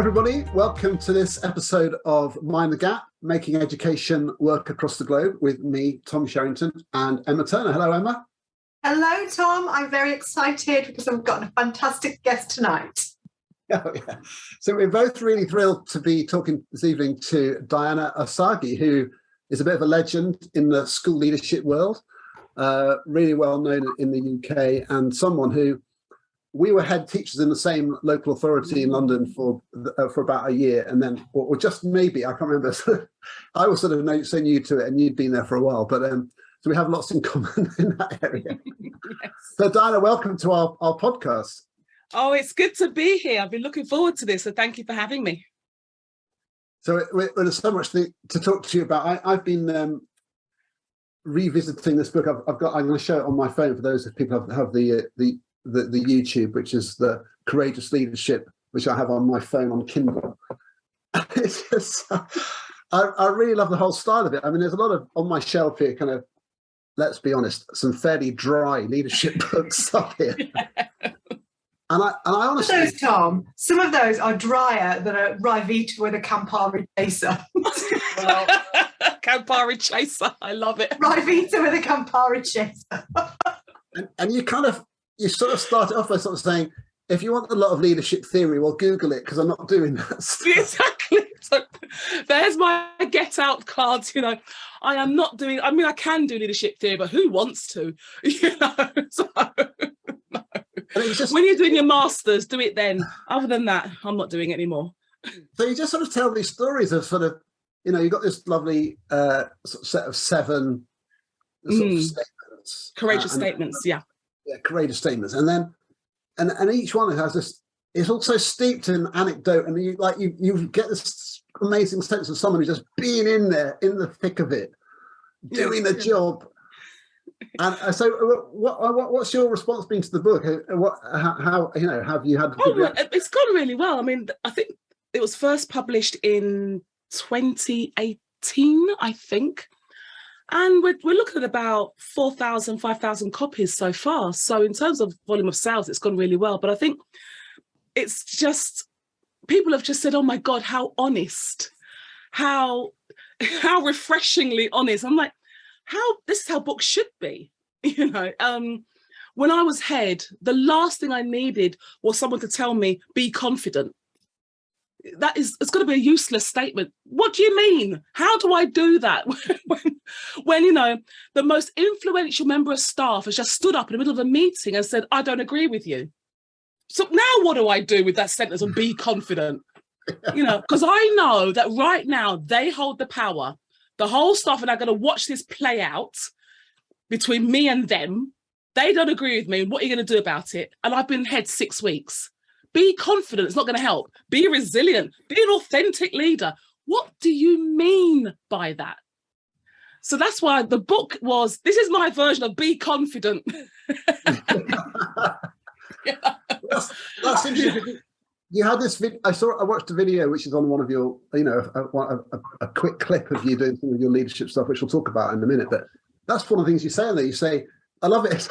everybody. Welcome to this episode of Mind the Gap, making education work across the globe with me, Tom Sherrington, and Emma Turner. Hello, Emma. Hello, Tom. I'm very excited because I've got a fantastic guest tonight. Oh, yeah. So we're both really thrilled to be talking this evening to Diana Osagie, who is a bit of a legend in the school leadership world, really well known in the UK, and someone who we were head teachers in the same local authority in London for about a year, and then, or just maybe, I can't remember. I was sort of so new to it, and you'd been there for a while, but so we have lots in common in that area. Yes. So Diana, welcome to our podcast. Oh, it's good to be here. I've been looking forward to this, so thank you for having me. So there's so much to talk to you about. I've been revisiting this book. I'm going to show it on my phone for those of people who have the YouTube, which is the Courageous Leadership, which I have on my phone on Kindle. It's just, I really love the whole style of it. I mean, there's a lot of, on my shelf here, kind of, let's be honest, some fairly dry leadership books up here. Yeah. And I honestly... Those, Tom, some of those are drier than a Rivita with a Campari chaser. Well, Campari chaser, I love it. Rivita with a Campari chaser. and you sort of start it off by sort of saying, if you want a lot of leadership theory, well, Google it, because I'm not doing that stuff. Exactly. So there's my get out cards, I am not doing, I can do leadership theory, but who wants to, so no. When you're doing your masters, do it then. Other than that, I'm not doing it anymore. So you just sort of tell these stories of sort of, you've got this lovely sort of set of 7 sort of statements. Courageous statements, yeah. Yeah, courageous statements, and then and each one has this. It's also steeped in anecdote, and you get this amazing sense of someone who's just being in there, in the thick of it, doing the job. And so, what's your response been to the book? How have you had? It's gone really well. I mean, I think it was first published in 2018, I think. And we're looking at about 4,000, 5,000 copies so far. So in terms of volume of sales, it's gone really well. But I think it's just, people have just said, oh my God, how honest, how refreshingly honest. I'm like, this is how books should be. When I was head, the last thing I needed was someone to tell me, be confident. It's going to be a useless statement. What do you mean? How do I do that? when the most influential member of staff has just stood up in the middle of a meeting and said, I don't agree with you. So now what do I do with that sentence of be confident? Because I know that right now they hold the power. The whole staff and I'm going to watch this play out between me and them. They don't agree with me. What are you going to do about it? And I've been head 6 weeks. Be confident, it's not going to help. Be resilient, be an authentic leader. What do you mean by that? So that's why the book was, this is my version of be confident. Yeah. That's interesting. You had this video, I watched a video, which is on one of your, a quick clip of you doing some of your leadership stuff, which we'll talk about in a minute. But that's one of the things you say in there. You say, I love it.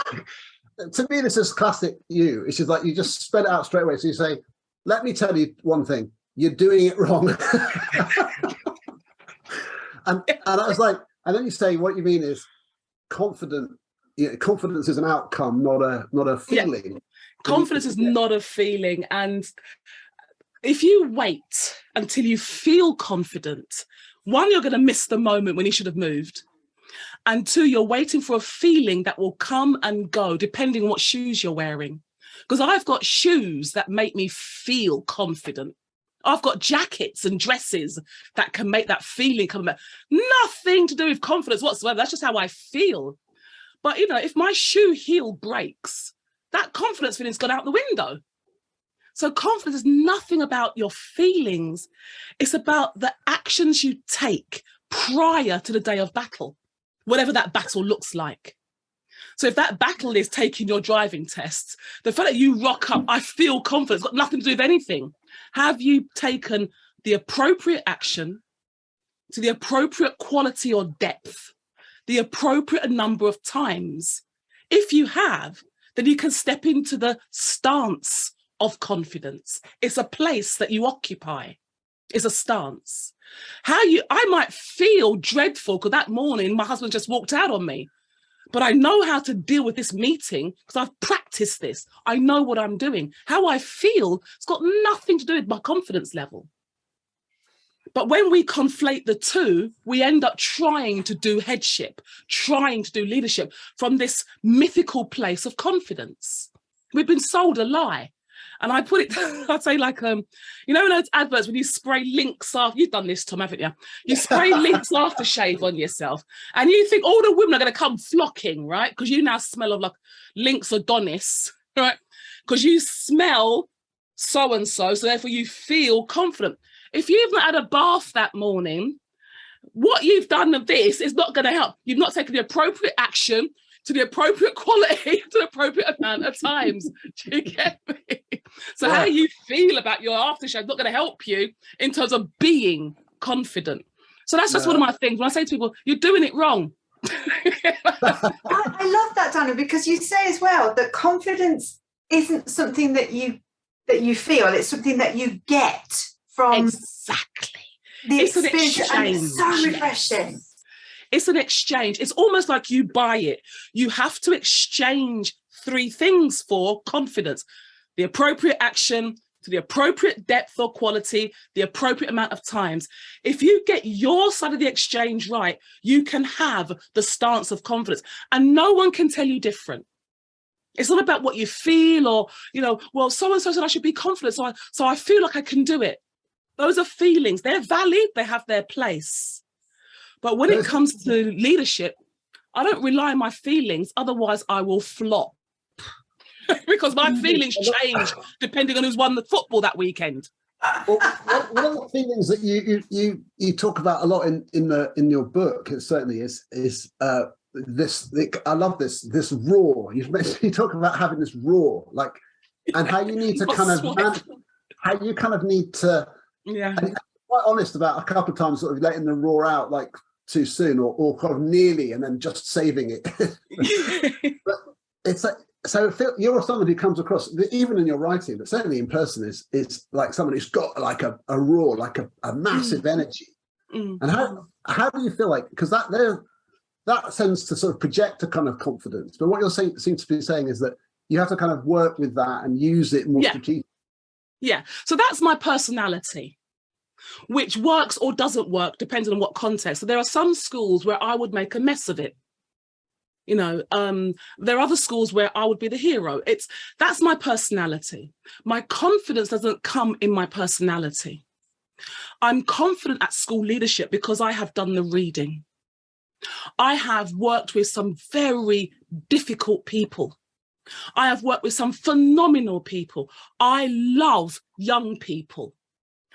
To me, this is classic you. It's just like you just spread it out straight away. So you say, let me tell you one thing, you're doing it wrong. and I was like, and then you say, what you mean is confidence is an outcome, not a feeling. Yeah. Confidence is not a feeling. And if you wait until you feel confident, one, you're going to miss the moment when you should have moved. And 2, you're waiting for a feeling that will come and go depending on what shoes you're wearing. Because I've got shoes that make me feel confident. I've got jackets and dresses that can make that feeling come back. Nothing to do with confidence whatsoever. That's just how I feel. But, if my shoe heel breaks, that confidence feeling's gone out the window. So confidence is nothing about your feelings. It's about the actions you take prior to the day of battle. Whatever that battle looks like. So if that battle is taking your driving tests, the fact that you rock up, I feel confident, it's got nothing to do with anything. Have you taken the appropriate action to the appropriate quality or depth, the appropriate number of times? If you have, then you can step into the stance of confidence. It's a place that you occupy. It's a stance. I might feel dreadful because that morning my husband just walked out on me, but I know how to deal with this meeting because I've practiced this. I know what I'm doing. How I feel, it's got nothing to do with my confidence level. But when we conflate the two, we end up trying to do headship, trying to do leadership from this mythical place of confidence. We've been sold a lie. And I put it, I'd say like, you know, in those adverts when you spray Lynx after, you've done this, Tom, haven't you? You spray Lynx aftershave on yourself and you think all the women are going to come flocking, right? Because you now smell of like Lynx Adonis, right? Because you smell so-and-so, so therefore you feel confident. If you've not had a bath that morning, what you've done of this is not going to help. You've not taken the appropriate action to the appropriate quality, to the appropriate amount of times. Do you get me? So how you feel about your aftershave is not going to help you in terms of being confident. So that's just one of my things. When I say to people, you're doing it wrong. I love that, Diana, because you say as well that confidence isn't something that you feel, it's something that you get from exactly the it's experience, an and exchange. it's so refreshing. It's an exchange. It's almost like you buy it. You have to exchange three things for confidence: the appropriate action, to the appropriate depth or quality, the appropriate amount of times. If you get your side of the exchange right, you can have the stance of confidence, and no one can tell you different. It's not about what you feel or, you know, well, so-and-so said I should be confident, so I feel like I can do it. Those are feelings. They're valid. They have their place. But when it comes to leadership, I don't rely on my feelings. Otherwise, I will flop because my feelings change depending on who's won the football that weekend. Well, one of the feelings that you talk about a lot in your book, it certainly is this. I love this roar. You talk about having this roar, like, and how you need to how you kind of need to. Yeah. And quite honest about a couple of times sort of letting the roar out like too soon or kind of nearly and then just saving it. But it's like, so you're someone who comes across, even in your writing, but certainly in person, is like someone who's got like a roar, like a massive energy. And how do you feel like, because that tends to sort of project a kind of confidence, but what you're saying seems to be saying is that you have to kind of work with that and use it more strategically. Yeah. So that's my personality, which works or doesn't work depending on what context. So there are some schools where I would make a mess of it. You know, there are other schools where I would be the hero. That's my personality. My confidence doesn't come in my personality. I'm confident at school leadership because I have done the reading. I have worked with some very difficult people. I have worked with some phenomenal people. I love young people.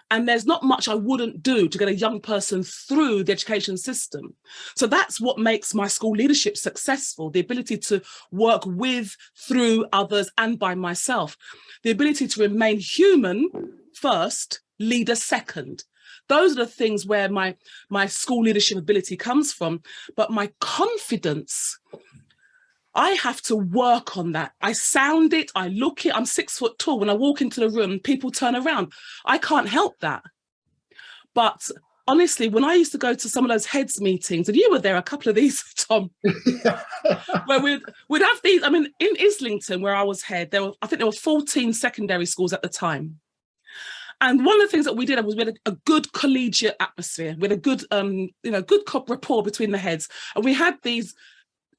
And there's not much I wouldn't do to get a young person through the education system. So that's what makes my school leadership successful, the ability to work with, through others and by myself, the ability to remain human first, leader second. Those are the things where my school leadership ability comes from. But my confidence, I have to work on that. I sound it, I look it, I'm 6 foot tall. When I walk into the room, people turn around. I can't help that. But honestly, when I used to go to some of those heads meetings, and you were there a couple of these, Tom, where we'd have these, I mean, in Islington, where I was head, I think there were 14 secondary schools at the time. And one of the things that we did was we had a good collegiate atmosphere, with a good, good rapport between the heads. And we had these,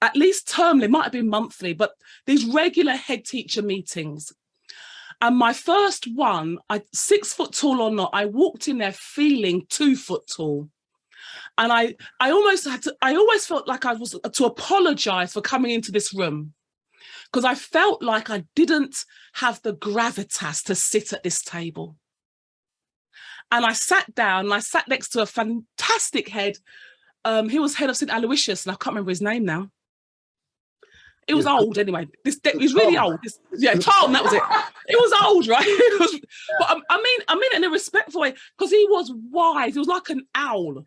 at least termly, might have been monthly, but these regular head teacher meetings. And my first one, 6 foot tall or not, I walked in there feeling 2 foot tall. And I always felt like I was to apologize for coming into this room, because I felt like I didn't have the gravitas to sit at this table. And I sat down and I sat next to a fantastic head. He was head of St. Aloysius, and I can't remember his name now. It was old anyway. He was really old. Tom, that was it. It was old, right? But I mean it in a respectful way, because he was wise. He was like an owl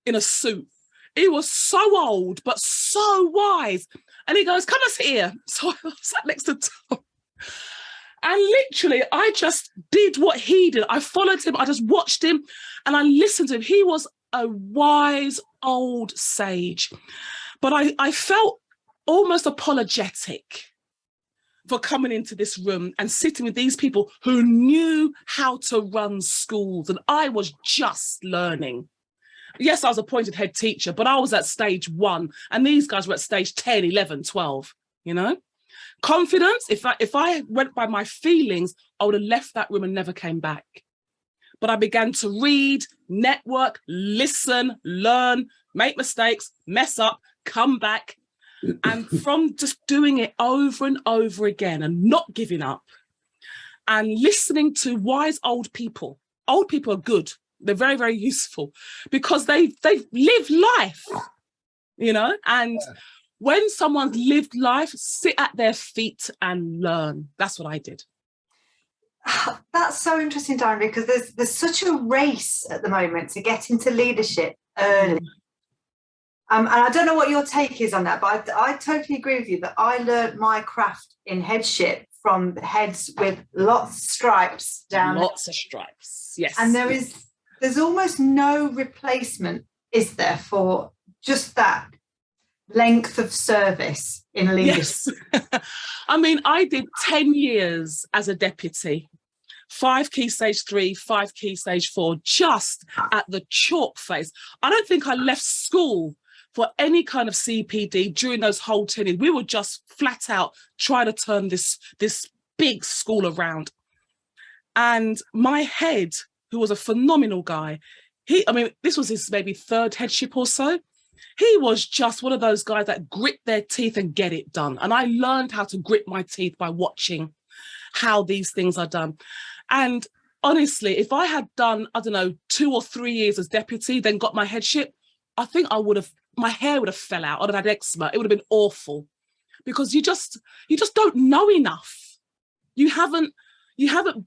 in a suit. He was so old, but so wise. And he goes, "Come and sit here." So I sat next to Tom. And literally, I just did what he did. I followed him. I just watched him and I listened to him. He was a wise old sage. But I felt almost apologetic for coming into this room and sitting with these people who knew how to run schools. And I was just learning. Yes, I was appointed head teacher, but I was at stage 1 and these guys were at stage 10, 11, 12, you know? Confidence, if I went by my feelings, I would have left that room and never came back. But I began to read, network, listen, learn, make mistakes, mess up, come back. And from just doing it over and over again and not giving up and listening to wise old people are good. They're very, very useful because they've lived life, you know, and when someone's lived life, sit at their feet and learn. That's what I did. That's so interesting, Diana, because there's such a race at the moment to get into leadership early. And I don't know what your take is on that, but I totally agree with you that I learned my craft in headship from heads with lots of stripes down. Lots of stripes, yes. And there's almost no replacement, is there, for just that length of service in leadership? Yes. I mean, I did 10 years as a deputy, 5 key stage 3, 5 key stage 4, just at the chalk phase. I don't think I left school for any kind of CPD during those whole 10 years. We were just flat out trying to turn this big school around. And my head, who was a phenomenal guy, this was his maybe 3rd headship or so. He was just one of those guys that grit their teeth and get it done. And I learned how to grit my teeth by watching how these things are done. And honestly, if I had done, 2 or 3 years as deputy, then got my headship, I think my hair would have fell out. I'd have had eczema. It would have been awful because you just don't know enough. You haven't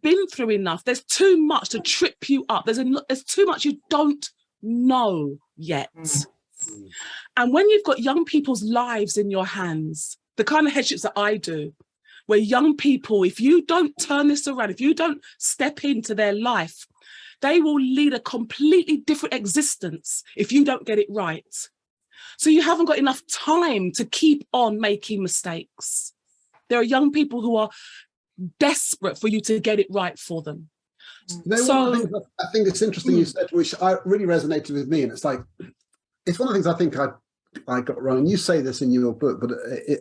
been through enough. There's too much to trip you up. There's too much you don't know yet. And when you've got young people's lives in your hands, the kind of headships that I do, where young people, if you don't turn this around, if you don't step into their life, they will lead a completely different existence if you don't get it right. So you haven't got enough time to keep on making mistakes. There are young people who are desperate for you to get it right for them. You know, I think it's interesting you said, which really resonated with me, and it's like, it's one of the things I think I got wrong. And you say this in your book, but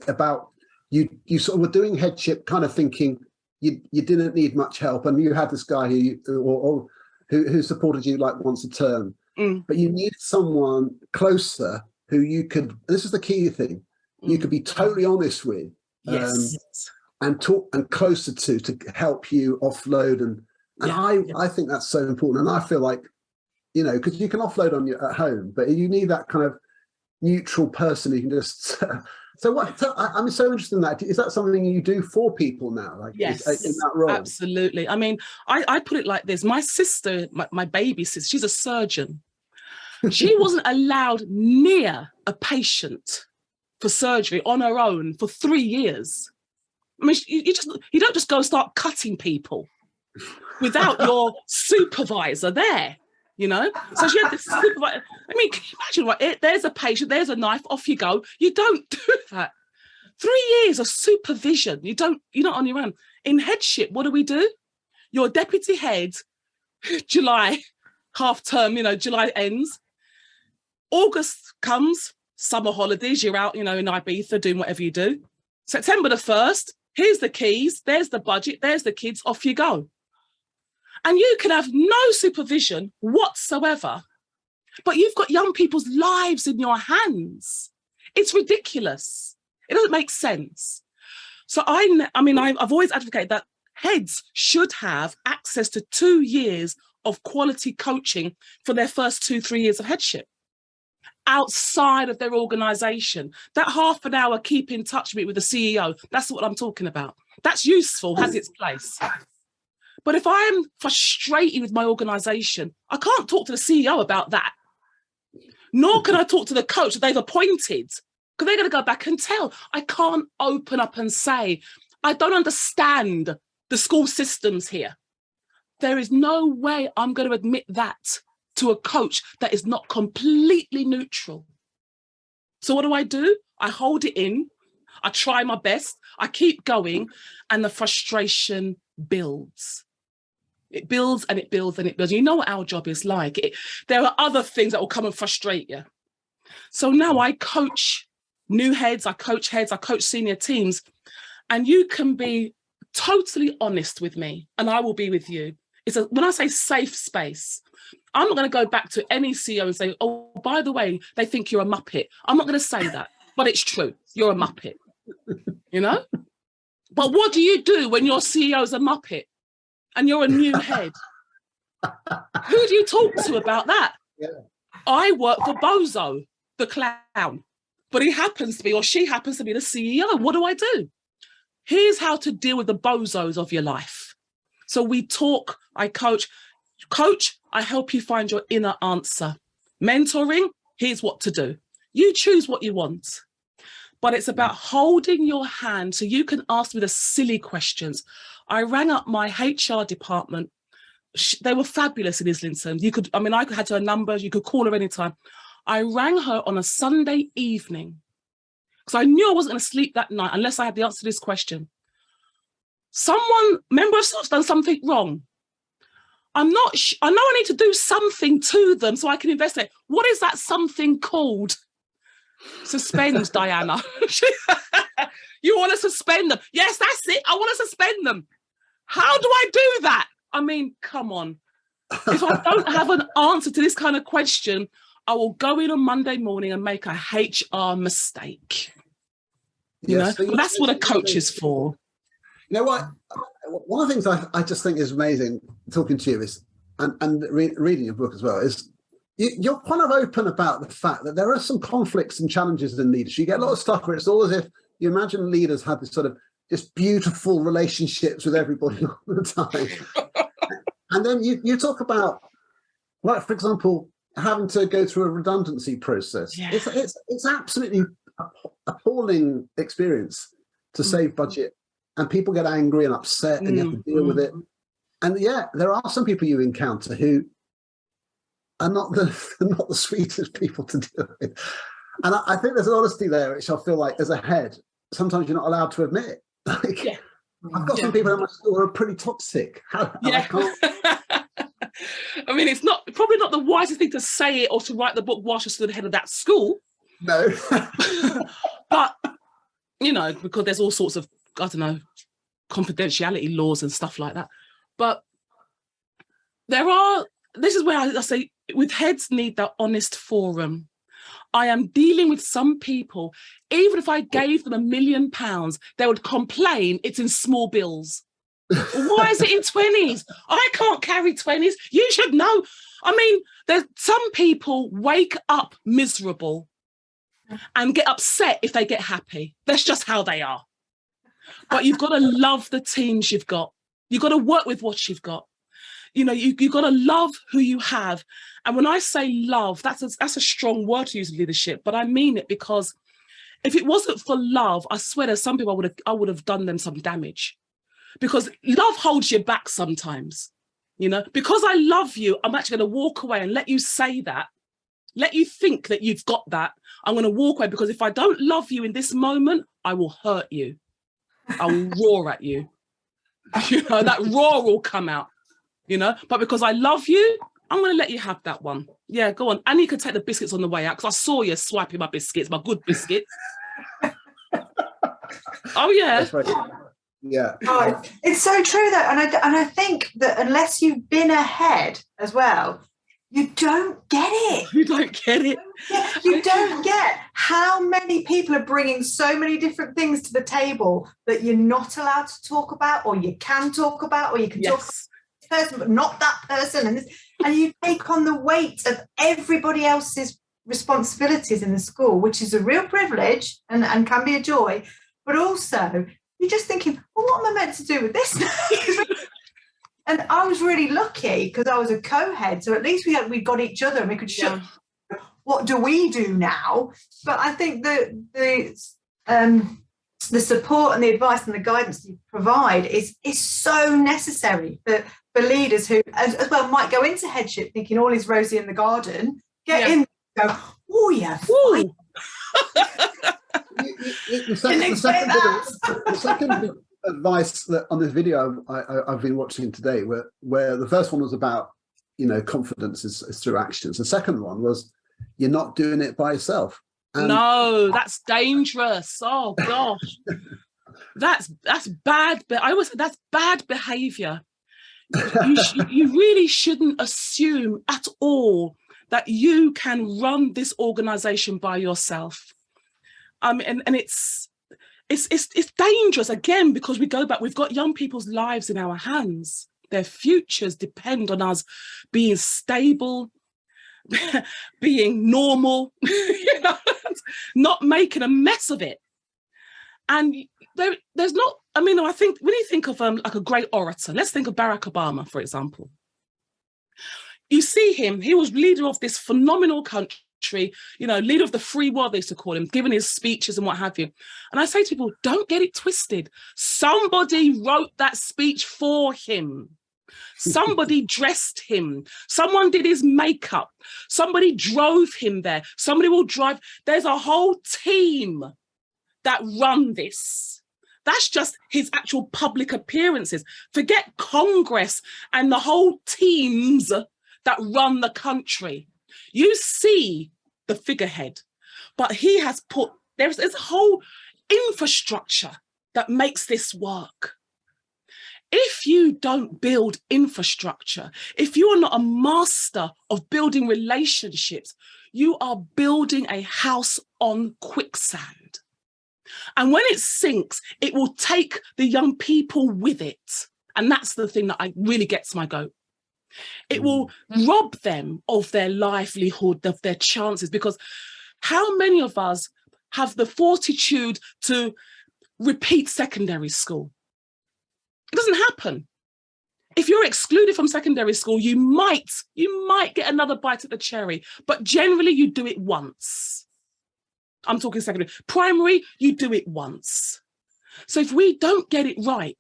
about you sort of were doing headship, kind of thinking you didn't need much help, and you had this guy who supported you like once a term, but you needed someone closer who you could. This is the key thing. You could be totally honest with, and talk and closer to help you offload, and I think that's so important. And I feel like, you know, because you can offload on you at home, but you need that kind of neutral person who can just. I'm so interested in that. Is that something you do for people now? Like, yes, in that role? Absolutely. I mean, I put it like this. My sister, my baby sister, she's a surgeon. She wasn't allowed near a patient for surgery on her own for 3 years. I mean, you don't just go start cutting people without your supervisor there, you know? So she had this supervisor. I mean, can you imagine, right? There's a patient, there's a knife, off you go. You don't do that. 3 years of supervision. You're not on your own. In headship, what do? Your deputy head, July, half term, July ends. August comes, summer holidays, you're out, in Ibiza doing whatever you do. September the 1st, here's the keys, there's the budget, there's the kids, off you go. And you can have no supervision whatsoever, but you've got young people's lives in your hands. It's ridiculous. It doesn't make sense. So I've always advocated that heads should have access to 2 years of quality coaching for their first 2-3 years of headship outside of their organisation. That half an hour keep in touch with the CEO, that's what I'm talking about. That's useful, has its place. But if I'm frustrated with my organisation, I can't talk to the CEO about that. Nor can I talk to the coach that they've appointed, because they're going to go back and tell. I can't open up and say, I don't understand the school systems here. There is no way I'm going to admit that to a coach that is not completely neutral. So what do? I hold it in. I try my best. I keep going, and the frustration builds. It builds and it builds and it builds. You know what our job is like. There are other things that will come and frustrate you. So now I coach new heads, I coach senior teams, and you can be totally honest with me, and I will be with you. When I say safe space, I'm not going to go back to any CEO and say, oh, by the way, they think you're a muppet. I'm not going to say that, but it's true. You're a muppet, you know? But what do you do when your CEO's a muppet and you're a new head? Who do you talk to about that? Yeah. I work for Bozo, the clown, but he happens to be, or she happens to be the CEO. What do? Here's how to deal with the bozos of your life. So we talk, I coach, I help you find your inner answer. Mentoring, here's what to do. You choose what you want. But it's about holding your hand so you can ask me the silly questions. I rang up my HR department. They were fabulous in Islington. I had her number. You could call her anytime. I rang her on a Sunday evening because I knew I wasn't going to sleep that night unless I had the answer to this question. Member of staff's done something wrong. I know I need to do something to them so I can investigate. What is that something called? Suspend, Diana. You want to suspend them? Yes, that's it. I want to suspend them. How do I do that? I mean, come on. If I don't have an answer to this kind of question, I will go in on Monday morning and make a HR mistake. You know, but that's what a coach is for. You know what? One of the things I just think is amazing talking to you is, and reading your book as well, is you're kind of open about the fact that there are some conflicts and challenges in leadership. You get a lot of stuff where it's all as if you imagine leaders have this sort of just beautiful relationships with everybody all the time. And then you talk about, like, for example, having to go through a redundancy process. Yeah. It's absolutely appalling experience to save budget, and people get angry and upset, and you have to deal with it. And yeah, there are some people you encounter who are not the sweetest people to deal with. And I think there's an honesty there, which I feel like as a head, sometimes you're not allowed to admit. Like, yeah. I've got some people in my school who are pretty toxic. I can't. I mean, it's probably not the wisest thing to say it or to write the book whilst you're still the head of that school. No. But, you know, because there's all sorts of, I don't know, confidentiality laws and stuff like that. But this is where I say, with heads need that honest forum. I am dealing with some people, even if I gave them £1 million, they would complain it's in small bills. Why is it in 20s? I can't carry 20s. You should know. I mean, there's some people wake up miserable and get upset if they get happy. That's just how they are. But you've got to love the teams you've got. You've got to work with what you've got. You know, you've got to love who you have. And when I say love, that's a strong word to use in leadership, but I mean it because if it wasn't for love, I swear there's some people I would have done them some damage. Because love holds you back sometimes, you know. Because I love you, I'm actually going to walk away and let you say that, let you think that you've got that. I'm going to walk away because if I don't love you in this moment, I will hurt you. I will roar at you. You know, that roar will come out, you know. But because I love you, I'm going to let you have that one. Yeah, go on. And you can take the biscuits on the way out because I saw you swiping my biscuits, my good biscuits. Oh, yeah. That's right. Yeah. Oh, it's so true though, and I think that unless you've been ahead as well, you don't get it. You don't get it. You don't get how many people are bringing so many different things to the table that you're not allowed to talk about, or you can talk about, or you can talk about this person, but not that person, and you take on the weight of everybody else's responsibilities in the school, which is a real privilege and can be a joy, but also you're just thinking, well, what am I meant to do with this now? And I was really lucky because I was a co-head, so at least we got each other and we could show what do we do now. But I think the the support and the advice and the guidance you provide is so necessary for leaders who, as well, might go into headship thinking all is rosy in the garden, get in, go, oh yeah, Ooh. The second bit of advice that on this video I've been watching today, where the first one was about, confidence is through actions. The second one was, you're not doing it by yourself. And no, that's dangerous. Oh gosh, that's bad. But I always say that's bad behavior. You really shouldn't assume at all that you can run this organization by yourself. And it's dangerous again, because we go back. We've got young people's lives in our hands. Their futures depend on us being stable, being normal, not making a mess of it. And there's not, I think when you think of like a great orator, let's think of Barack Obama, for example. You see him, he was leader of this phenomenal country, leader of the free world, they used to call him, giving his speeches and what have you. And I say to people, don't get it twisted. Somebody wrote that speech for him. Somebody dressed him. Someone did his makeup. Somebody drove him there. Somebody will drive. There's a whole team that run this. That's just his actual public appearances. Forget Congress and the whole teams that run the country. You see the figurehead, but he has put, there's a whole infrastructure that makes this work. If you don't build infrastructure, if you are not a master of building relationships, you are building a house on quicksand. And when it sinks, it will take the young people with it. And that's the thing that really gets my goat. It will rob them of their livelihood, of their chances, because how many of us have the fortitude to repeat secondary school? It doesn't happen. If you're excluded from secondary school, you might get another bite at the cherry, but generally you do it once. I'm talking secondary. Primary, you do it once. So if we don't get it right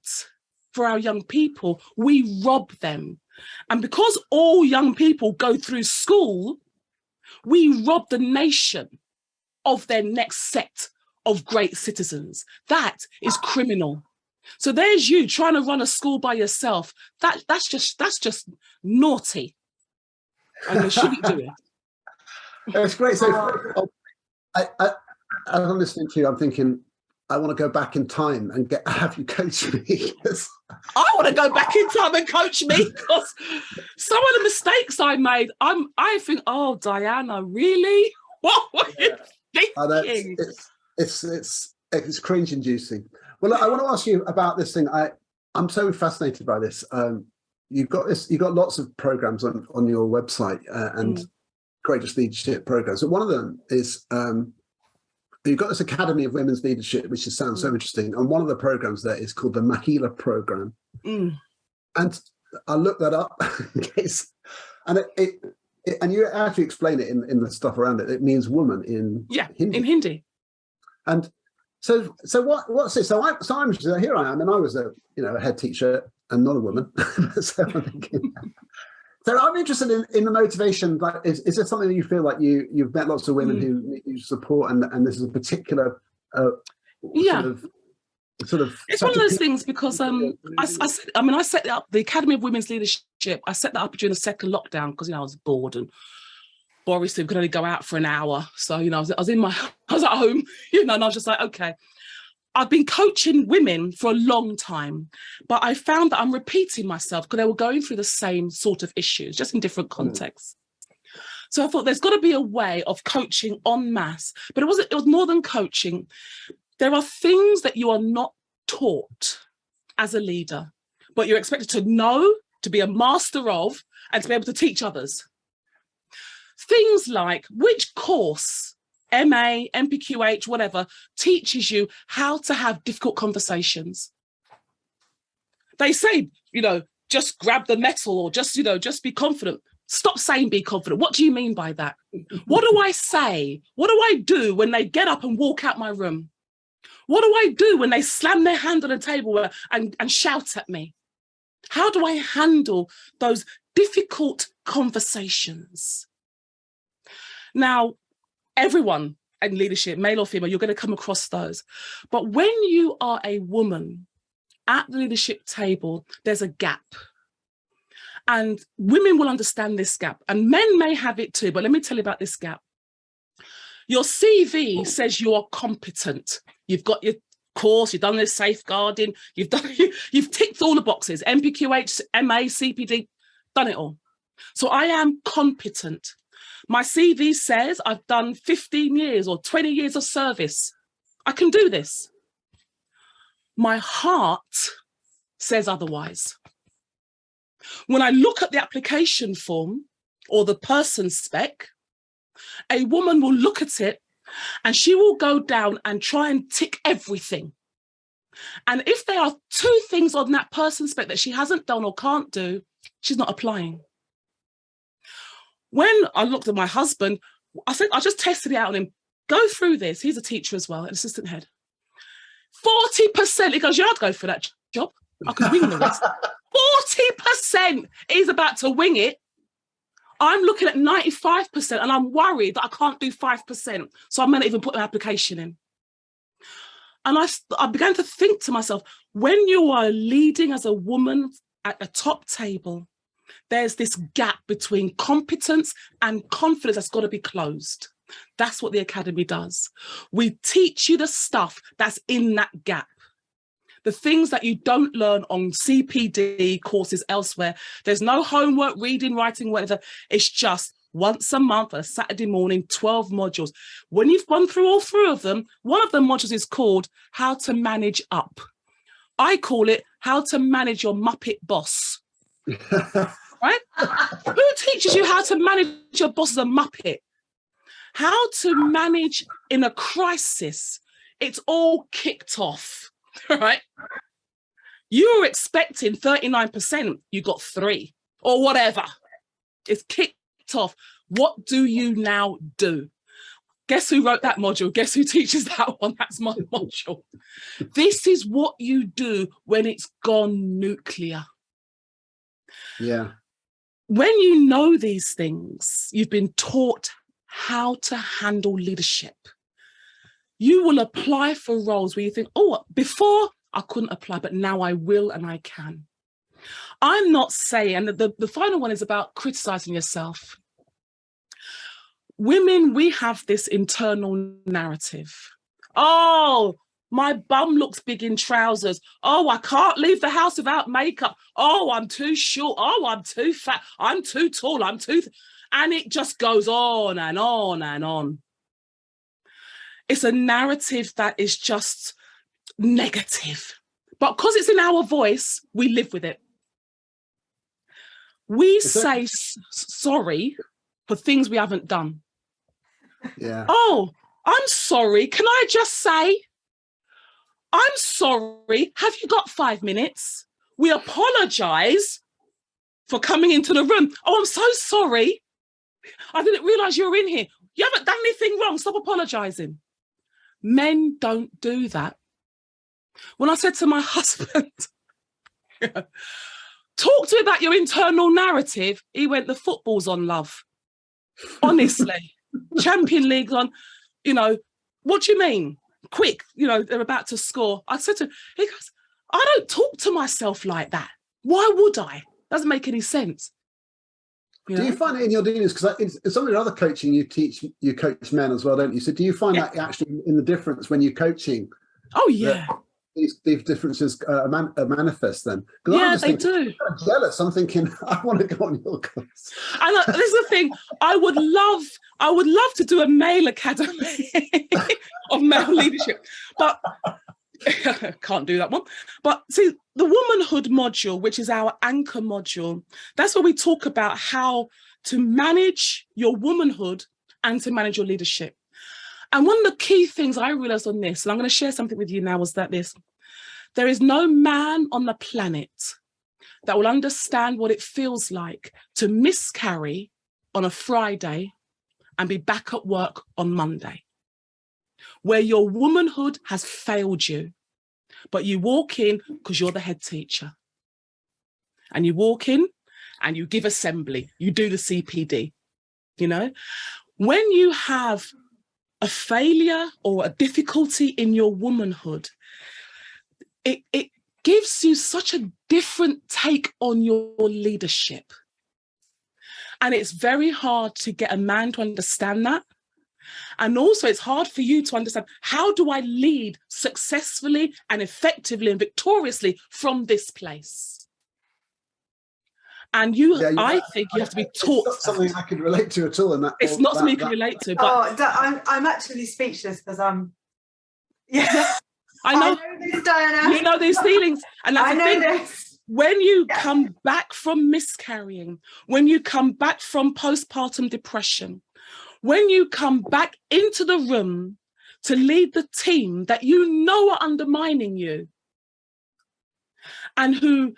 for our young people, we rob them. And because all young people go through school, we rob the nation of their next set of great citizens. That is criminal. So there's you trying to run a school by yourself. That's just naughty. And you shouldn't do it. It's great. So as I'm listening to you, I'm thinking, I want to go back in time and have you coach me. I want to go back in time and coach me, because some of the mistakes I made, I think, oh, Diana, really? What were you thinking? It's cringe-inducing. Well, I want to ask you about this thing. I'm so fascinated by this. You've got lots of programs on your website and courageous leadership programs. So one of them is you've got this Academy of Women's Leadership, which just sounds so interesting. And one of the programs there is called the Mahila program. And I looked that up in case, and and you actually explain it in the stuff around it. It means woman in Hindi. In Hindi. And so what's this? So I'm here I am, and I was a head teacher and not a woman. So I'm thinking. So I'm interested in the motivation. Like, is there something that you feel like you've met lots of women who need you support, and this is a particular sort of it's one of those things, because I set up the Academy of Women's Leadership. I set that up during the second lockdown because I was bored, and Boris could only go out for an hour. So I was at home, and I was just like, okay. I've been coaching women for a long time, but I found that I'm repeating myself because they were going through the same sort of issues, just in different contexts. So I thought there's got to be a way of coaching en masse, but it was more than coaching. There are things that you are not taught as a leader, but you're expected to know, to be a master of, and to be able to teach others. Things like which course, MA, MPQH, whatever, teaches you how to have difficult conversations. They say, just grab the metal, or just be confident. Stop saying be confident. What do you mean by that? What do I say? What do I do when they get up and walk out my room? What do I do when they slam their hand on the table and shout at me? How do I handle those difficult conversations? Now, everyone in leadership, male or female, you're going to come across those. But when you are a woman at the leadership table, there's a gap. And women will understand this gap. And men may have it too, but let me tell you about this gap. Your CV says you are competent. You've got your course, you've done this safeguarding, you've ticked all the boxes, MPQH, MA, CPD, done it all. So I am competent. My CV says I've done 15 years or 20 years of service. I can do this. My heart says otherwise. When I look at the application form or the person spec, a woman will look at it and she will go down and try and tick everything. And if there are 2 things on that person spec that she hasn't done or can't do, she's not applying. When I looked at my husband, I said, I just tested it out on him. Go through this. He's a teacher as well, an assistant head. 40%. He goes, yeah, I'd go for that job. I could wing the rest. 40%. He's about to wing it. I'm looking at 95% and I'm worried that I can't do 5%. So I may not even put an application in. And I began to think to myself, when you are leading as a woman at the top table, there's this gap between competence and confidence that's got to be closed. That's what the academy does. We teach you the stuff that's in that gap. The things that you don't learn on CPD courses elsewhere. There's no homework, reading, writing, whatever. It's just once a month, a Saturday morning, 12 modules. When you've gone through all 3 of them, one of the modules is called How to Manage Up. I call it How to Manage Your Muppet Boss. Right? Who teaches you how to manage your boss as a Muppet? How to manage in a crisis. It's all kicked off, right? You were expecting 39%, you got 3 or whatever. It's kicked off. What do you now do? Guess who wrote that module? Guess who teaches that one? That's my module. This is what you do when it's gone nuclear. Yeah. When you know these things, you've been taught how to handle leadership. You will apply for roles where you think, oh, before I couldn't apply, but now I will and I can. I'm not saying, and the final one is about criticizing yourself. Women, we have this internal narrative. Oh, my bum looks big in trousers. Oh, I can't leave the house without makeup. Oh, I'm too short. Oh, I'm too fat. I'm too tall. And it just goes on and on and on. It's a narrative that is just negative. But because it's in our voice, we live with it. We say sorry for things we haven't done. Yeah. Oh, I'm sorry. Can I just say, I'm sorry. Have you got 5 minutes? We apologize for coming into the room. Oh, I'm so sorry. I didn't realize you were in here. You haven't done anything wrong. Stop apologizing. Men don't do that. When I said to my husband, talk to me about your internal narrative, he went, the football's on, love. Honestly. Champion League's on, what do you mean? Quick, they're about to score. I said to him, he goes, I don't talk to myself like that. Why would I? Doesn't make any sense. Do you find it in your dealings, because in some of your other coaching you coach men as well, don't you? So do you find that actually in the difference when you're coaching? Oh yeah. These differences manifest then? Yeah, they do. I'm jealous. I'm thinking, I want to go on your course. And this is the thing. I would love to do a male academy of male leadership, but can't do that one. But see, the womanhood module, which is our anchor module, that's where we talk about how to manage your womanhood and to manage your leadership. And one of the key things I realized on this, and I'm going to share something with you now, was that there is no man on the planet that will understand what it feels like to miscarry on a Friday and be back at work on Monday. where your womanhood has failed you, but you walk in because you're the head teacher. And you walk in and you give assembly, you do the CPD, you know? When you have a failure or a difficulty in your womanhood, it gives you such a different take on your leadership. And it's very hard to get a man to understand that. And also it's hard for you to understand, how do I lead successfully and effectively and victoriously from this place? And I think you have to be taught. It's not something I can relate to at all. In that, it's not something you can relate to. But I'm actually speechless because I know this, Diana. You know these feelings, and that's the thing. This. When you come back from miscarrying, when you come back from postpartum depression, when you come back into the room to lead the team that you know are undermining you, and who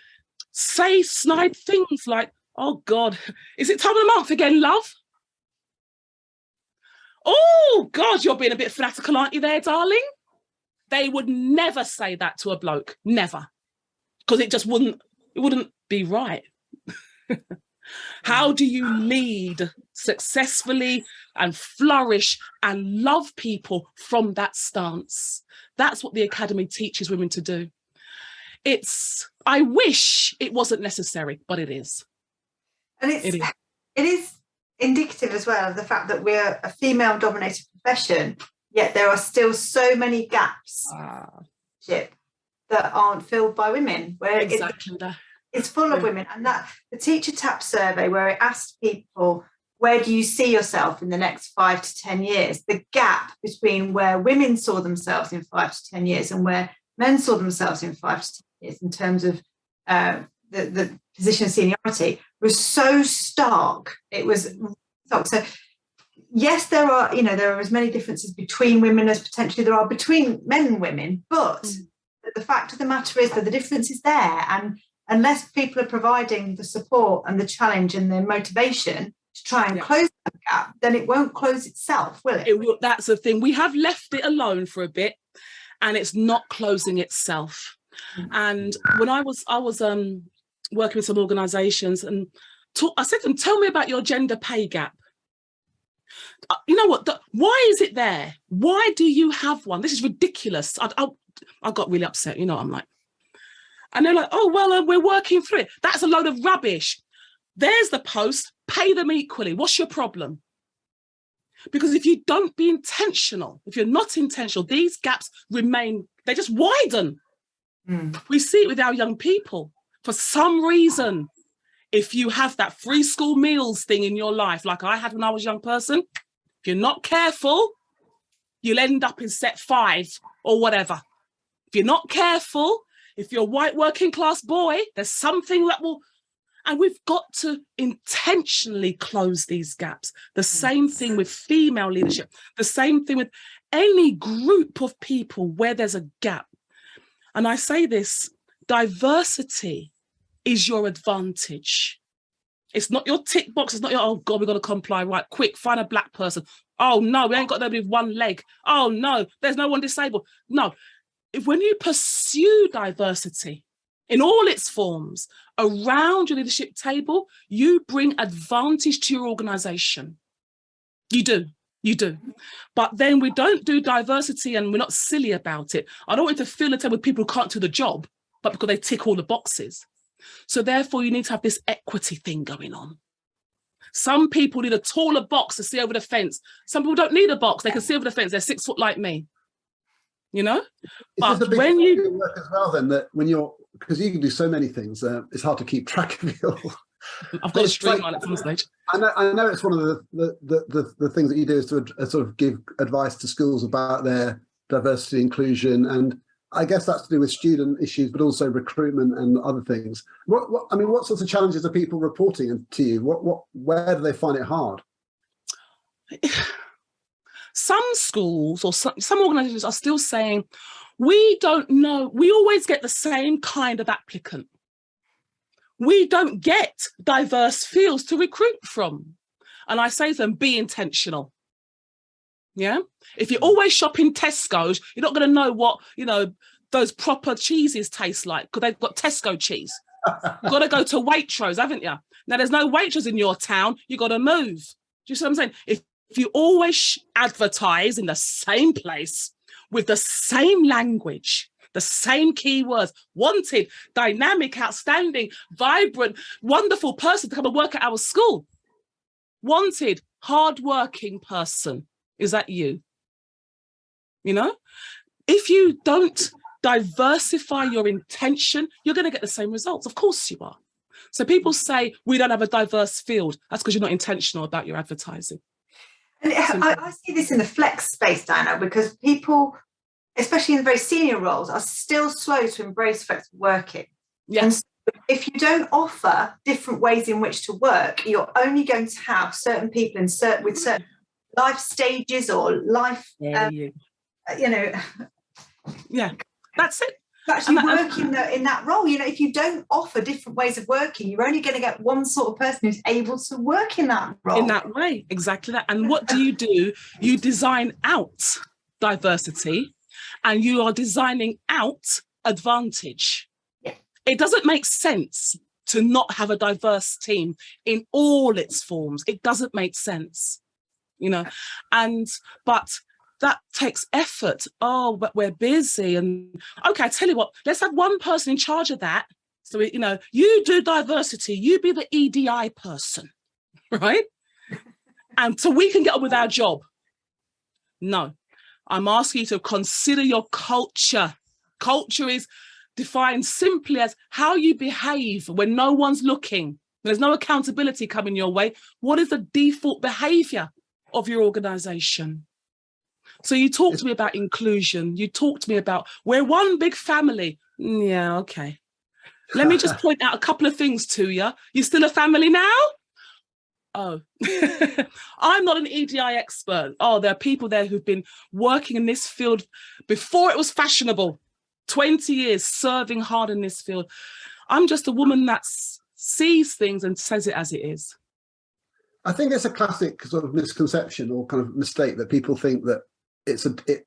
say snide things like, "Oh God, is it time of the month again, love? Oh God, you're being a bit fanatical, aren't you there, darling?" They would never say that to a bloke, never, because it wouldn't be right. How do you lead successfully and flourish and love people from that stance? That's what the Academy teaches women to do. I wish it wasn't necessary, but it is. And it is indicative as well of the fact that we're a female-dominated profession, yet there are still so many gaps that aren't filled by women. Where it's full of women. And that the Teacher Tap survey, where it asked people, where do you see yourself in the next 5 to 10 years? The gap between where women saw themselves in 5 to 10 years and where men saw themselves in 5 to 10 years in terms of the position of seniority was so stark. It was stark. So yes, there are as many differences between women as potentially there are between men and women, but the fact of the matter is that the difference is there, and unless people are providing the support and the challenge and the motivation to try and close that gap, then it won't close itself, will it? That's the thing. We have left it alone for a bit, and it's not closing itself. And when I was working with some organisations, and I said to them, "Tell me about your gender pay gap. You know what? Why is it there? Why do you have one? This is ridiculous." I got really upset. You know, I'm like, and they're like, "Oh, well, we're working through it." That's a load of rubbish. There's the post. Pay them equally. What's your problem? Because if you don't be intentional, if you're not intentional, these gaps remain. They just widen. We see it with our young people. For some reason, if you have that free school meals thing in your life, like I had when I was a young person, if you're not careful, you'll end up in set 5 or whatever. If you're not careful, if you're a white working class boy, there's something that will, and we've got to intentionally close these gaps. The same thing with female leadership, the same thing with any group of people where there's a gap. And I say this, diversity is your advantage. It's not your tick box. It's not your, "Oh God, we've got to comply. Right, quick, find a black person. Oh no, we ain't got nobody with one leg. Oh no, there's no one disabled." No, when you pursue diversity in all its forms around your leadership table, you bring advantage to your organisation. You do. You do. But then we don't do diversity and we're not silly about it. I don't want you to fill the table with people who can't do the job, but because they tick all the boxes. So therefore, you need to have this equity thing going on. Some people need a taller box to see over the fence. Some people don't need a box. They can see over the fence. They're 6 foot like me. You know? But when you work as well, then, that when you're, because you can do so many things, it's hard to keep track of it all. I've got a streamline at some stage. I know it's one of the things that you do is to sort of give advice to schools about their diversity, inclusion, and I guess that's to do with student issues, but also recruitment and other things. What sorts of challenges are people reporting to you? Where do they find it hard? Some schools or some organisations are still saying, we don't know. We always get the same kind of applicant. We don't get diverse fields to recruit from. And I say to them, be intentional. Yeah. If you always shop in Tesco's, you're not going to know what, those proper cheeses taste like, because they've got Tesco cheese. You've got to go to Waitrose, haven't you? Now, there's no Waitrose in your town. You've got to move. Do you see what I'm saying? If you always advertise in the same place with the same language, the same keywords, wanted, dynamic, outstanding, vibrant, wonderful person to come and work at our school. Wanted, hardworking person. Is that you? If you don't diversify your intention, you're going to get the same results. Of course you are. So people say we don't have a diverse field. That's because you're not intentional about your advertising. And I see this in the flex space, Diana, because people, especially in very senior roles, are still slow to embrace flexible working. Yes. And so if you don't offer different ways in which to work, you're only going to have certain people with certain life stages or life, Yeah, that's it. Actually working in that role. If you don't offer different ways of working, you're only going to get one sort of person who's able to work in that role. In that way, exactly that. And what do? You design out diversity, and you are designing out advantage. Yeah. It doesn't make sense to not have a diverse team in all its forms. It doesn't make sense, but that takes effort. Oh, but we're busy. And okay, I tell you what, let's have one person in charge of that. So, you do diversity, you be the EDI person, right? And so we can get on with our job. No, I'm asking you to consider your culture. Culture is defined simply as how you behave when no one's looking. There's no accountability coming your way. What is the default behavior of your organization? So you talk to me about inclusion. You talk to me about we're one big family. Yeah, okay. Let me just point out a couple of things to you. You still a family now? Oh, I'm not an EDI expert. Oh, there are people there who've been working in this field before it was fashionable. 20 years serving hard in this field. I'm just a woman that sees things and says it as it is. I think it's a classic sort of misconception or kind of mistake that people think that the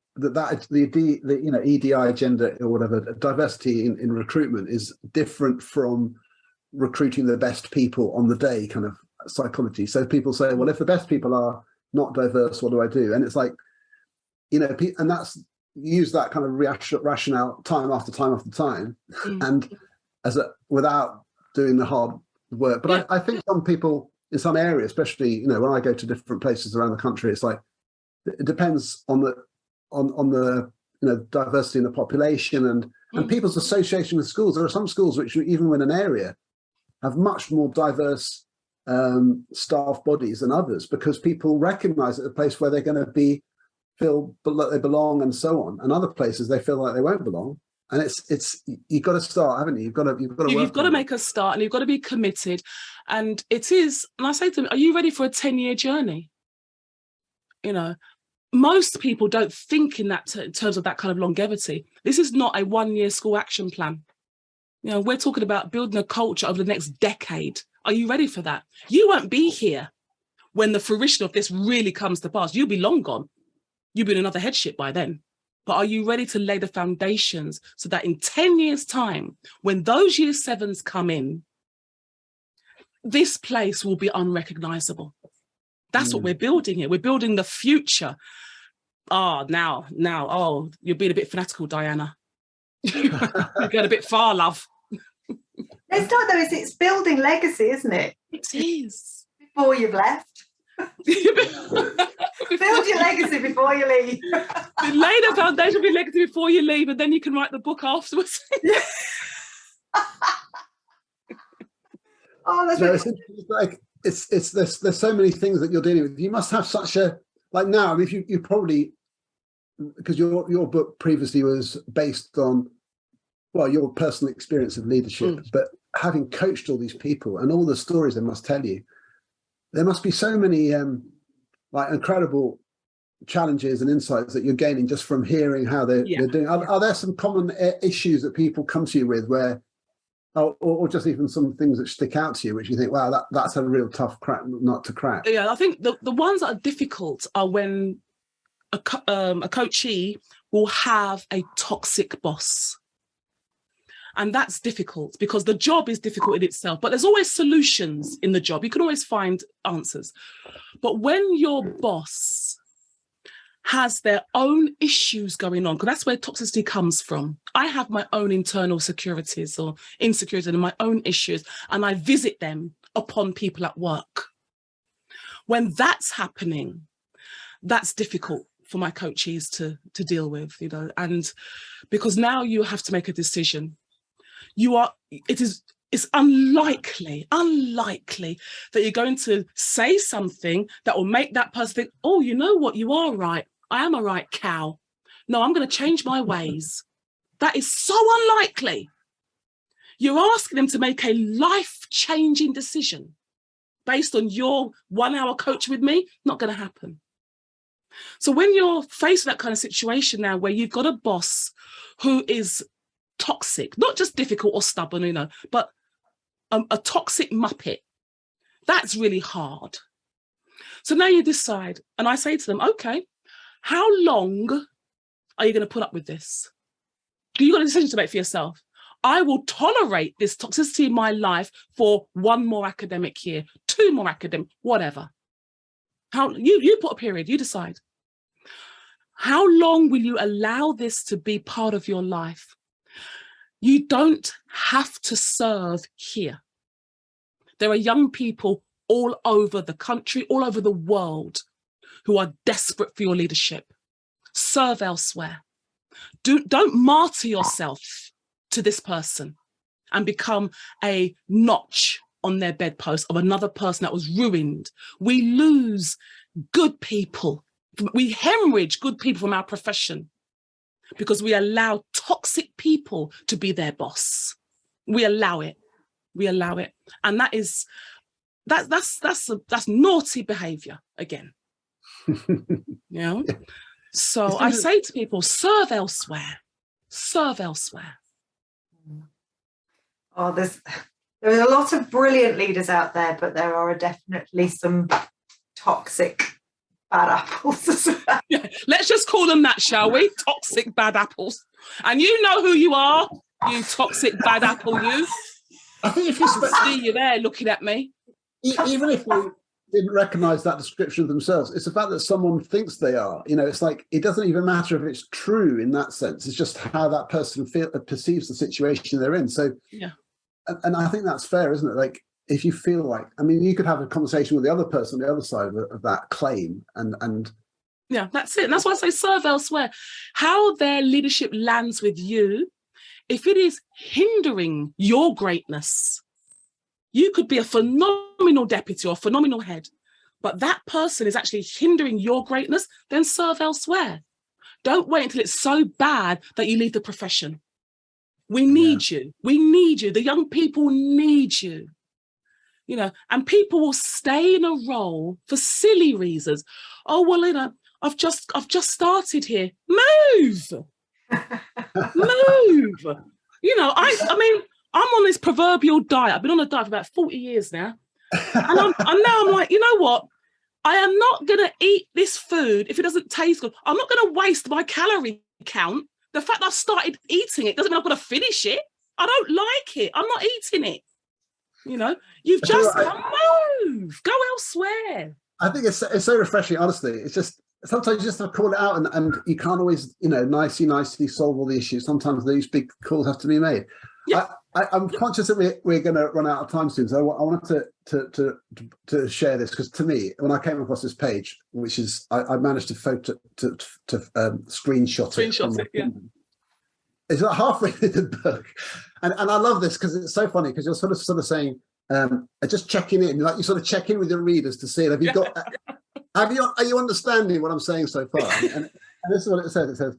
EDI gender or whatever diversity in recruitment is different from recruiting the best people on the day kind of psychology. So people say, well, if the best people are not diverse, what do I do? And it's like, and that's use that kind of rationale time after time after time, and without doing the hard work. But I think some people in some areas, especially when I go to different places around the country, it's like it depends on the diversity in the population and people's association with schools. There are some schools which, even in an area, have much more diverse staff bodies than others, because people recognise it's a place where they're going to feel like they belong and so on. And other places they feel like they won't belong. And it's you've got to start, haven't you? You've got to make a start, and you've got to be committed. And it is. And I say to them, are you ready for a 10-year journey? Most people don't think in that in terms of that kind of longevity. This is not a 1-year school action plan. We're talking about building a culture over the next decade. Are you ready for that? You won't be here when the fruition of this really comes to pass. You'll be long gone. You'll be in another headship by then. But are you ready to lay the foundations so that in 10 years' time, when those year 7s come in, this place will be unrecognizable? That's what we're building here. We're building the future. Now, you're being a bit fanatical, Diana. You're going a bit far, love. It's not, though. It's building legacy, isn't it? It is. Before you've left. Build your legacy before you leave. Lay the foundation of your legacy before you leave, and then you can write the book afterwards. There's so many things that you're dealing with. You must have such a, like now, I mean, you probably, because your book previously was based on, well, your personal experience of leadership, but having coached all these people and all the stories they must tell you, there must be so many incredible challenges and insights that you're gaining just from hearing how they're doing. Are there some common issues that people come to you with where, or just even some things that stick out to you, which you think, wow, that's a real tough nut to crack? Yeah, I think the ones that are difficult are when a coachee will have a toxic boss. And that's difficult because the job is difficult in itself, but there's always solutions in the job. You can always find answers. But when your boss has their own issues going on, because that's where toxicity comes from. I have my own internal securities or insecurities and my own issues, and I visit them upon people at work. When that's happening, that's difficult for my coachees to deal with, you know, and because now you have to make a decision. It's unlikely that you're going to say something that will make that person think, oh, you know what, you are right. I am a right cow. No, I'm going to change my ways. That is so unlikely. You're asking them to make a life-changing decision based on your 1 hour coach with me, not going to happen. So when you're faced with that kind of situation now where you've got a boss who is toxic, not just difficult or stubborn, you know, but a toxic muppet, that's really hard. So now you decide, and I say to them, okay, how long are you going to put up with this? You've got a decision to make for yourself. I will tolerate this toxicity in my life for 1 more academic year, 2 more academic, whatever. How you put a period, you decide. How long will you allow this to be part of your life? You don't have to serve here. There are young people all over the country, all over the world, who are desperate for your leadership. Serve elsewhere. Don't martyr yourself to this person and become a notch on their bedpost of another person that was ruined. We lose good people. We hemorrhage good people from our profession because we allow toxic people to be their boss. We allow it. And that's naughty behavior again. You know? So I say to people, serve elsewhere. Oh, there are a lot of brilliant leaders out there, but there are definitely some toxic bad apples as well. Yeah, let's just call them that, shall we? Toxic bad apples. And you know who you are, you toxic bad apple, you. I think if you see you there looking at me. Even if they didn't recognize that description of themselves, it's the fact that someone thinks they are. You know, it's like, it doesn't even matter if it's true in that sense. It's just how that person perceives the situation they're in. So, yeah. And I think that's fair, isn't it? Like, if you feel like, I mean, you could have a conversation with the other person on the other side of that claim, and yeah, that's it. And that's why I say serve elsewhere. How their leadership lands with you, if it is hindering your greatness, you could be a phenomenal deputy or a phenomenal head, but that person is actually hindering your greatness, then serve elsewhere. Don't wait until it's so bad that you leave the profession. We need you. We need you. The young people need you. You know, and people will stay in a role for silly reasons. Oh, well, you know, I've just started here. Move. Move. You know, I mean, I'm on this proverbial diet. I've been on a diet for about 40 years now. And now I'm like, you know what? I am not going to eat this food if it doesn't taste good. I'm not going to waste my calorie count. The fact that I've started eating it doesn't mean I've got to finish it. I don't like it. I'm not eating it. You know, you've just move, go elsewhere. I think it's so refreshing, honestly. It's just, sometimes you just have to call it out, and you can't always, you know, nicely solve all the issues. Sometimes these big calls have to be made. Yeah. I'm conscious that we're going to run out of time soon, so I wanted to share this, because to me, when I came across this page, which is I managed to screenshot it. Yeah. It's like halfway through the book, and I love this because it's so funny, because you're sort of saying, just checking in, like you sort of check in with your readers to see, have you got, are you understanding what I'm saying so far? And this is what it says. It says,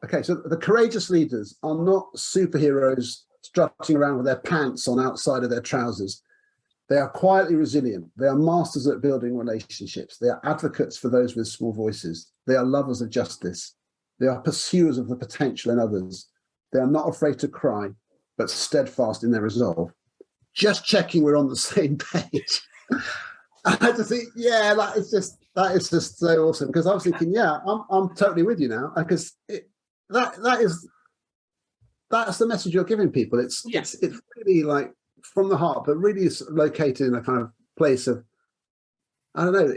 okay, so the courageous leaders are not superheroes strutting around with their pants on outside of their trousers. They are quietly resilient. They are masters at building relationships. They are advocates for those with small voices. They are lovers of justice. They are pursuers of the potential in others. They are not afraid to cry, but steadfast in their resolve. Just checking we're on the same page. I had to think, yeah, like, it's just, That is just so awesome, because I was thinking, yeah, I'm totally with you now, because that's the message you're giving people. It's really like from the heart, but really is located in a kind of place of, I don't know,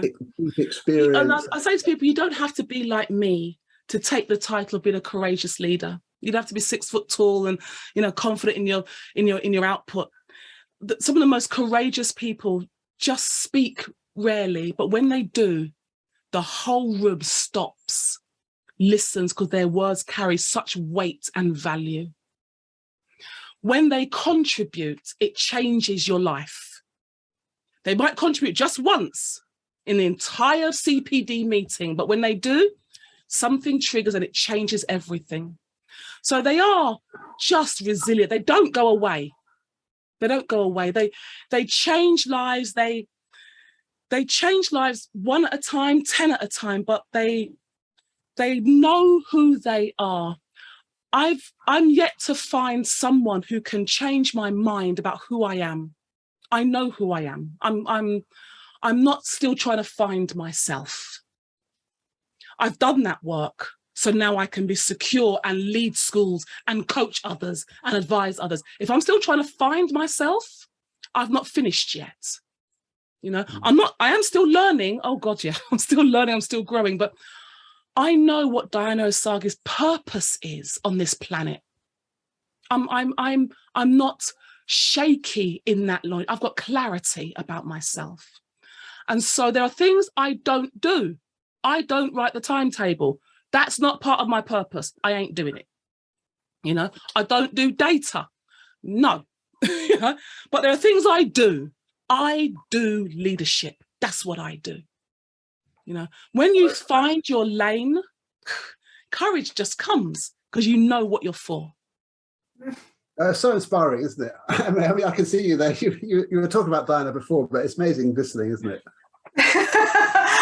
deep experience. And I say to people, you don't have to be like me to take the title of being a courageous leader. You'd have to be 6 foot tall and, you know, confident in your output. Some of the most courageous people just speak rarely, but when they do, the whole room stops, listens, because their words carry such weight and value. When they contribute, it changes your life. They might contribute just once in the entire CPD meeting, but when they do, something triggers and it changes everything. So they are just resilient. They don't go away. They don't go away. They change lives. They change lives 1 at a time, 10 at a time, but they know who they are. I'm yet to find someone who can change my mind about who I am. I know who I am. I'm not still trying to find myself. I've done that work. So now I can be secure and lead schools and coach others and advise others. If I'm still trying to find myself, I've not finished yet. You know, I am still learning. Oh God, yeah, I'm still learning, I'm still growing, but I know what Diana Osagie's purpose is on this planet. I'm not shaky in that line. I've got clarity about myself. And so there are things I don't do. I don't write the timetable. That's not part of my purpose. I ain't doing it. You know, I don't do data. No. You know? But there are things I do. I do leadership. That's what I do. You know, when you find your lane, courage just comes because you know what you're for. So inspiring, isn't it? I mean, I can see you there. You were talking about Diana before, but it's amazing listening, isn't it?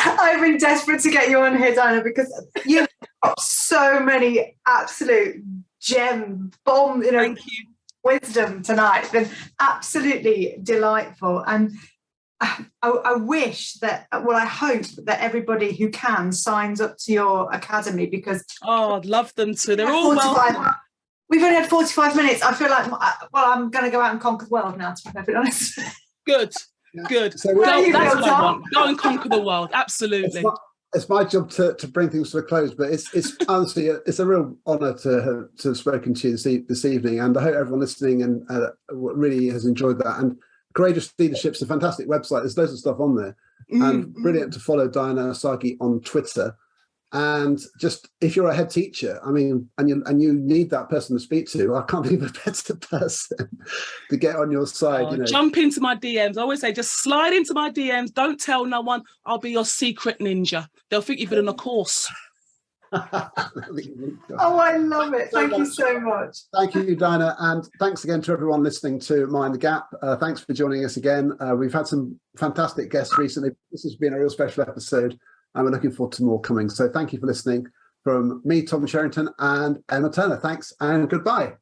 I've been desperate to get you on here, Diana, because you've got so many absolute gem bomb, wisdom tonight. It's been absolutely delightful. And I wish that, well, I hope that everybody who can signs up to your academy, because I'd love them to. They're all welcome. We've only had 45 minutes. I feel like, well, I'm going to go out and conquer the world now, to be perfectly honest. Good. So that's what I want. Go and conquer the world. Absolutely. It's my job to bring things to a close, but it's honestly it's a real honour to have spoken to you this evening, and I hope everyone listening and really has enjoyed that. And Courageous Leadership's a fantastic website. There's loads of stuff on there, and brilliant to follow Diana Osagie on Twitter. And just if you're a head teacher, I mean, and you need that person to speak to, I can't believe a better person to get on your side. Jump into my DMs. I always say, just slide into my DMs. Don't tell no one. I'll be your secret ninja. They'll think you've been on a course. Oh, I love it. Thank you so much. Thank you, Diana. And thanks again to everyone listening to Mind the Gap. Thanks for joining us again. We've had some fantastic guests recently. This has been a real special episode, and we're looking forward to more coming. So thank you for listening from me, Tom Sherrington, and Emma Turner. Thanks and goodbye.